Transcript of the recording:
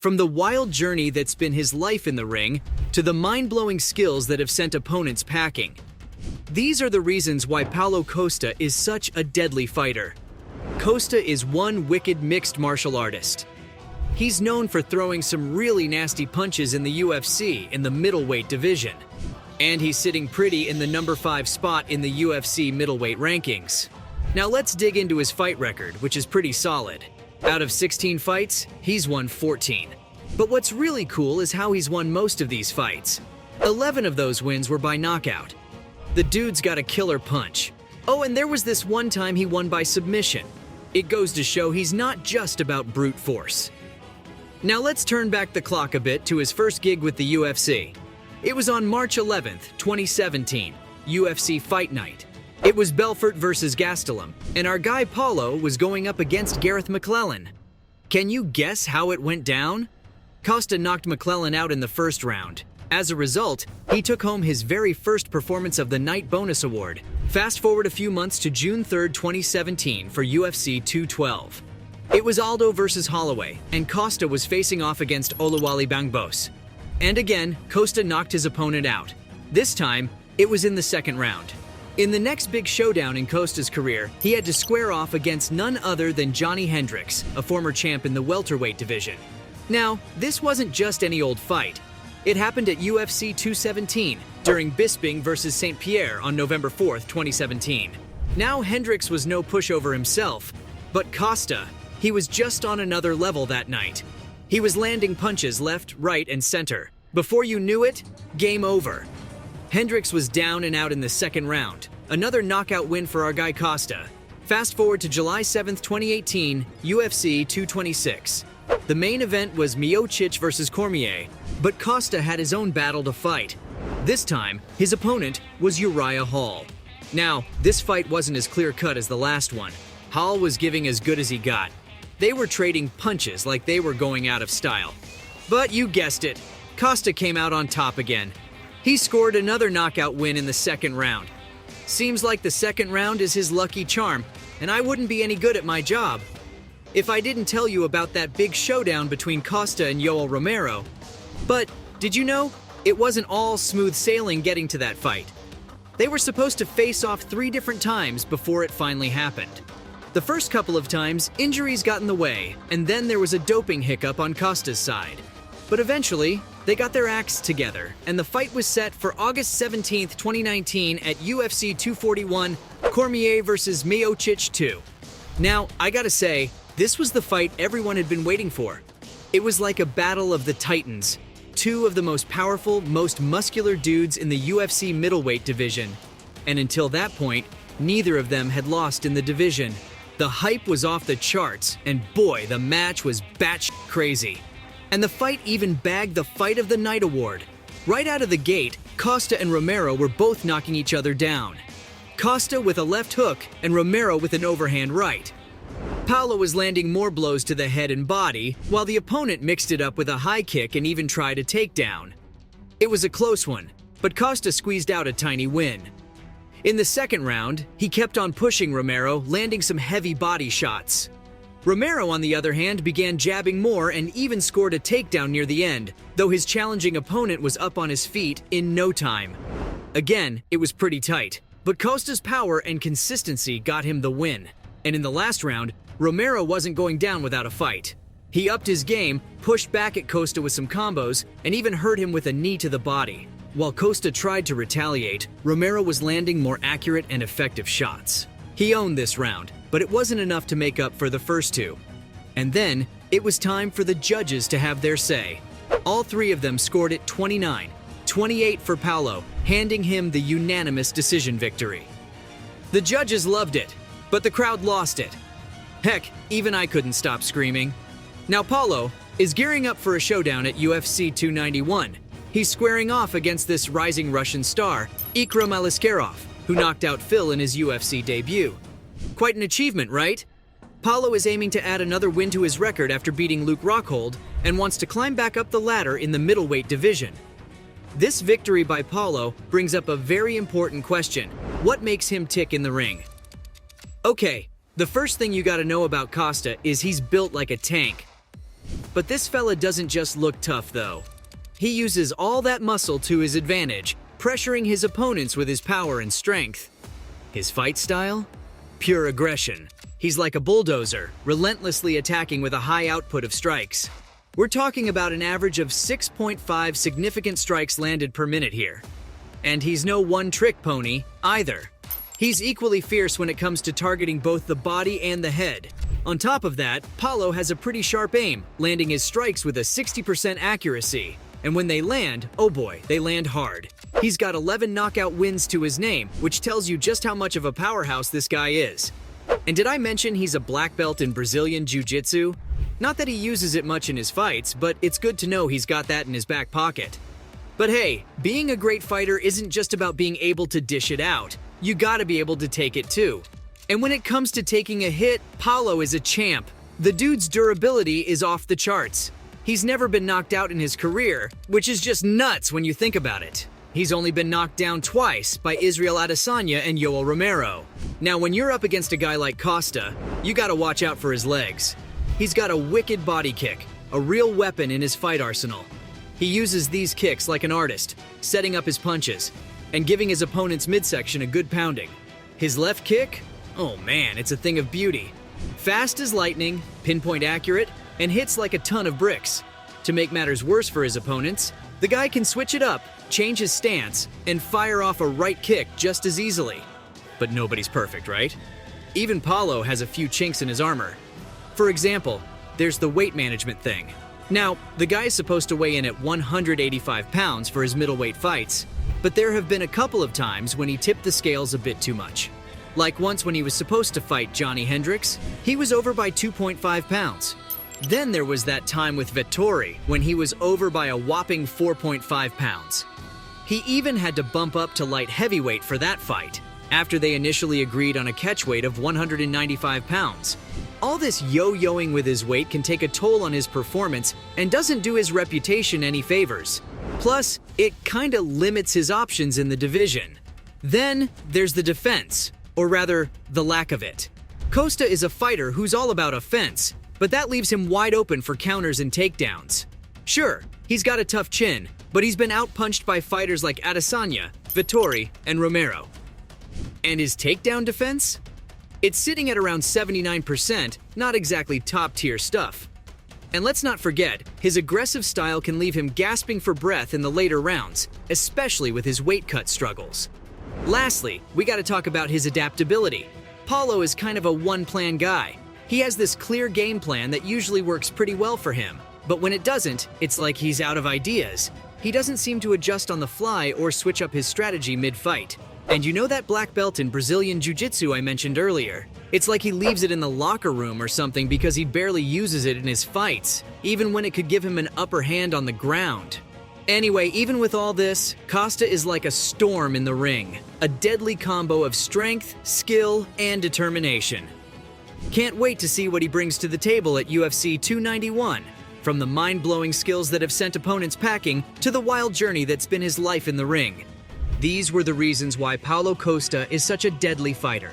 From the wild journey that's been his life in the ring, to the mind-blowing skills that have sent opponents packing. These are the reasons why Paulo Costa is such a deadly fighter. Costa is one wicked mixed martial artist. He's known for throwing some really nasty punches in the UFC in the middleweight division. And he's sitting pretty in the number 5 spot in the UFC middleweight rankings. Now let's dig into his fight record, which is pretty solid. Out of 16 fights, he's won 14. But what's really cool is how he's won most of these fights. 11 of those wins were by knockout. The dude's got a killer punch. Oh, and there was this one time he won by submission. It goes to show he's not just about brute force. Now let's turn back the clock a bit to his first gig with the UFC. It was on March 11th, 2017, UFC Fight Night. It was Belfort versus Gastelum, and our guy Paulo was going up against Gareth McClellan. Can you guess how it went down? Costa knocked McClellan out in the first round. As a result, he took home his very first performance of the night bonus award. Fast forward a few months to June 3rd, 2017 for UFC 212. It was Aldo versus Holloway, and Costa was facing off against Oluwale Bangbos. And again, Costa knocked his opponent out. This time, it was in the second round. In the next big showdown in Costa's career, he had to square off against none other than Johnny Hendricks, a former champ in the welterweight division. Now, this wasn't just any old fight. It happened at UFC 217 during Bisping versus St. Pierre on November 4th, 2017. Now Hendricks was no pushover himself, but Costa, he was just on another level that night. He was landing punches left, right, and center. Before you knew it, game over. Hendricks was down and out in the second round. Another knockout win for our guy Costa. Fast forward to July 7th, 2018, UFC 226. The main event was Miocic versus Cormier, but Costa had his own battle to fight. This time, his opponent was Uriah Hall. Now, this fight wasn't as clear-cut as the last one. Hall was giving as good as he got. They were trading punches like they were going out of style. But you guessed it, Costa came out on top again. He scored another knockout win in the second round. Seems like the second round is his lucky charm, and I wouldn't be any good at my job if I didn't tell you about that big showdown between Costa and Yoel Romero. But did you know, it wasn't all smooth sailing getting to that fight. They were supposed to face off 3 different times before it finally happened. The first couple of times, injuries got in the way, and then there was a doping hiccup on Costa's side. But eventually, they got their acts together, and the fight was set for August 17th, 2019 at UFC 241, Cormier versus Miocic 2. Now, I gotta say, this was the fight everyone had been waiting for. It was like a battle of the titans, 2 of the most powerful, most muscular dudes in the UFC middleweight division. And until that point, neither of them had lost in the division. The hype was off the charts, and boy, the match was batshit crazy. And the fight even bagged the Fight of the Night award. Right out of the gate, Costa and Romero were both knocking each other down. Costa with a left hook and Romero with an overhand right. Paulo was landing more blows to the head and body, while the opponent mixed it up with a high kick and even tried a takedown. It was a close one, but Costa squeezed out a tiny win. In the second round, he kept on pushing Romero, landing some heavy body shots. Romero, on the other hand, began jabbing more and even scored a takedown near the end, though his challenging opponent was up on his feet in no time. Again, it was pretty tight, but Costa's power and consistency got him the win. And in the last round, Romero wasn't going down without a fight. He upped his game, pushed back at Costa with some combos, and even hurt him with a knee to the body. While Costa tried to retaliate, Romero was landing more accurate and effective shots. He owned this round, but it wasn't enough to make up for the first 2. And then, it was time for the judges to have their say. All 3 of them scored it 29-28 for Paulo, handing him the unanimous decision victory. The judges loved it, but the crowd lost it. Heck, even I couldn't stop screaming. Now Paulo is gearing up for a showdown at UFC 291. He's squaring off against this rising Russian star, Ikram Aliskerov, who knocked out Phil in his UFC debut. Quite an achievement, right? Paulo is aiming to add another win to his record after beating Luke Rockhold and wants to climb back up the ladder in the middleweight division. This victory by Paulo brings up a very important question. What makes him tick in the ring? Okay, the first thing you gotta know about Costa is he's built like a tank. But this fella doesn't just look tough though. He uses all that muscle to his advantage, pressuring his opponents with his power and strength. His fight style? Pure aggression. He's like a bulldozer, relentlessly attacking with a high output of strikes. We're talking about an average of 6.5 significant strikes landed per minute here. And he's no one-trick pony, either. He's equally fierce when it comes to targeting both the body and the head. On top of that, Paulo has a pretty sharp aim, landing his strikes with a 60% accuracy. And when they land, oh boy, they land hard. He's got 11 knockout wins to his name, which tells you just how much of a powerhouse this guy is. And did I mention he's a black belt in Brazilian Jiu-Jitsu? Not that he uses it much in his fights, but it's good to know he's got that in his back pocket. But hey, being a great fighter isn't just about being able to dish it out. You gotta be able to take it too. And when it comes to taking a hit, Paulo is a champ. The dude's durability is off the charts. He's never been knocked out in his career, which is just nuts when you think about it. He's only been knocked down twice by Israel Adesanya and Yoel Romero. Now, when you're up against a guy like Costa, you gotta watch out for his legs. He's got a wicked body kick, a real weapon in his fight arsenal. He uses these kicks like an artist, setting up his punches and giving his opponent's midsection a good pounding. His left kick? Oh man, it's a thing of beauty. Fast as lightning, pinpoint accurate, and hits like a ton of bricks. To make matters worse for his opponents, the guy can switch it up, change his stance, and fire off a right kick just as easily. But nobody's perfect, right? Even Paulo has a few chinks in his armor. For example, there's the weight management thing. Now, the guy is supposed to weigh in at 185 pounds for his middleweight fights, but there have been a couple of times when he tipped the scales a bit too much. Like once when he was supposed to fight Johnny Hendricks, he was over by 2.5 pounds. Then there was that time with Vettori when he was over by a whopping 4.5 pounds. He even had to bump up to light heavyweight for that fight, after they initially agreed on a catch weight of 195 pounds. All this yo-yoing with his weight can take a toll on his performance and doesn't do his reputation any favors. Plus, it kinda limits his options in the division. Then there's the defense, or rather, the lack of it. Costa is a fighter who's all about offense, but that leaves him wide open for counters and takedowns. Sure, he's got a tough chin, but he's been outpunched by fighters like Adesanya, Vettori, and Romero. And his takedown defense? It's sitting at around 79%, not exactly top-tier stuff. And let's not forget, his aggressive style can leave him gasping for breath in the later rounds, especially with his weight cut struggles. Lastly, we gotta talk about his adaptability. Paulo is kind of a one-plan guy. He has this clear game plan that usually works pretty well for him, but when it doesn't, it's like he's out of ideas. He doesn't seem to adjust on the fly or switch up his strategy mid-fight. And you know that black belt in Brazilian Jiu-Jitsu I mentioned earlier? It's like he leaves it in the locker room or something because he barely uses it in his fights, even when it could give him an upper hand on the ground. Anyway, even with all this, Costa is like a storm in the ring, a deadly combo of strength, skill, and determination. Can't wait to see what he brings to the table at UFC 291, from the mind-blowing skills that have sent opponents packing to the wild journey that's been his life in the ring. These were the reasons why Paulo Costa is such a deadly fighter.